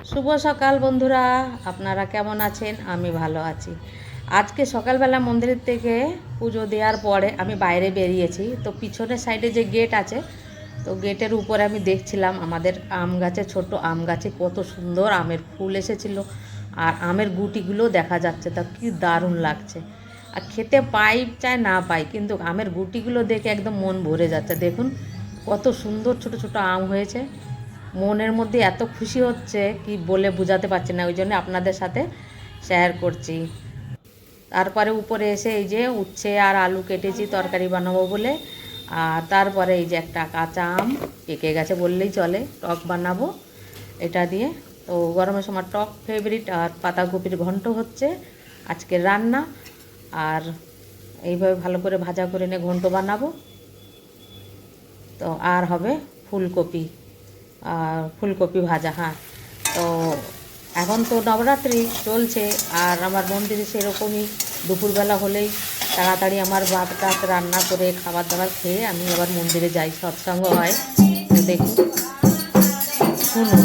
শুভ সকাল বন্ধুরা, আপনারা কেমন আছেন? আমি ভালো আছি। আজকে সকালবেলা মন্দিরের থেকে পুজো দেওয়ার পরে আমি বাইরে বেরিয়েছি। তো পিছনের সাইডে যে গেট আছে, তো গেটের উপরে আমি দেখছিলাম আমাদের আম গাছে, ছোট আম গাছে কত সুন্দর আমের ফুল এসেছিল, আর আমের গুটিগুলো দেখা যাচ্ছে। তা কি দারুণ লাগছে। আর খেতে পাই চাই না পাই, কিন্তু আমের গুটিগুলো দেখে একদম মন ভরে যাচ্ছে। দেখুন কত সুন্দর ছোট ছোট আম হয়েছে। মনের মধ্যে এত খুশি হচ্ছে কি বলে বোঝাতে পারছি না, ওই জন্য আপনাদের সাথে শেয়ার করছি। তারপরে উপরে এসে এই যে উচ্ছে আর আলু কেটেছি তরকারি বানাবো বলে। আর তারপরে এই যে একটা কাঁচা আম পেকে গেছে বললেই চলে, টক বানাবো এটা দিয়ে। তো গরমের সময় টক ফেভারিট। আর পাতাকপির ঘন্ট হচ্ছে আজকের রান্না। আর এইভাবে ভালো করে ভাজা করে নিয়ে ঘন্ট বানাবো। তো আর হবে ফুলকপি, ফুলকপি ভাজা। হ্যাঁ, তো এখন তো নবরাত্রি চলছে, আর আমার মন্দিরে সেরকমই দুপুরবেলা হলেই তাড়াতাড়ি আমার ভাত টাত রান্না করে খাবার দাবার খেয়ে আমি আবার মন্দিরে যাই, সৎসঙ্গ হয়। তো দেখুন, শুনুন।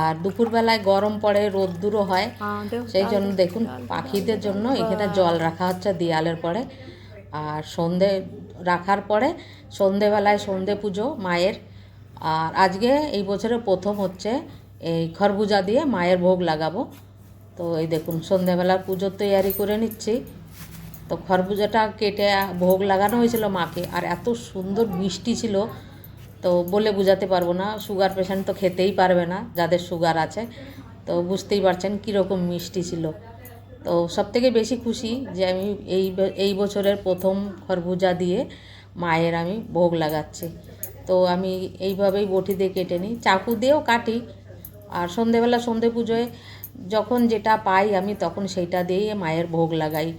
আর দুপুরবেলায় গরম পড়ে, রোদ্দুরও হয়, সেই জন্য দেখুন পাখিদের জন্য এখানে জল রাখা হচ্ছে দেয়ালের পরে। আর সন্ধে রাখার পরে সন্ধেবেলায় সন্ধে পুজো মায়ের। আর আজকে এই বছরে প্রথম হচ্ছে এই খরবুজা দিয়ে মায়ের ভোগ লাগাবো। তো এই দেখুন সন্ধেবেলার পুজোর তৈয়ারি করে নিচ্ছি। তো খরবুজাটা কেটে ভোগ লাগানো হয়েছিল মাকে, আর এত সুন্দর মিষ্টি ছিল তো বলে বোঝাতে পারবো না। সুগার পেশেন্ট তো খেতেই পারবে না, যাদের সুগার আছে। তো বুঝতেই পারছেন কীরকম মিষ্টি ছিল। তো সবথেকে বেশি খুশি যে আমি এই বছরের প্রথম খরবুজা দিয়ে মায়ের আমি ভোগ লাগাচ্ছি। তো আমি এইভাবেই বটি দিয়ে কেটে নিই, চাকু দিয়েও কাটি। আর সন্ধেবেলা সন্ধে পুজোয় যখন যেটা পাই আমি তখন সেইটা দিয়েই মায়ের ভোগ লাগাই।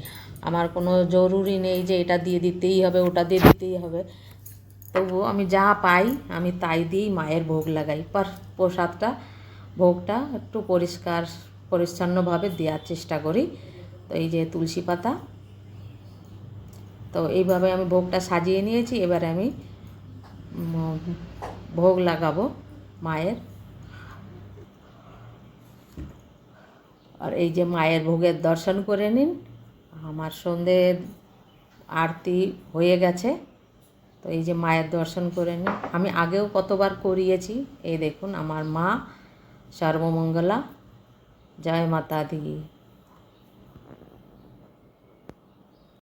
আমার কোনো জরুরি নেই যে এটা দিয়ে দিতেই হবে, ওটা দিয়ে দিতেই হবে। তবুও আমি যা পাই আমি তাই দিয়েই মায়ের ভোগ লাগাই। প্রসাদটা, ভোগটা একটু পরিষ্কার পরিচ্ছন্নভাবে দেওয়ার চেষ্টা করি। তো এই যে তুলসী পাতা, তো এইভাবে আমি ভোগটা সাজিয়ে নিয়েছি। এবারে আমি ভোগ লাগাবো মায়ের। আর এই যে মায়ের ভোগের দর্শন করে নিন। আমার সন্ধে আরতি হয়ে গেছে। তো এই যে মায়ের দর্শন করে নিন। আমি আগেও কতবার করিয়েছি। এই দেখুন আমার মা সর্বমঙ্গলা, জয় মাতা দি।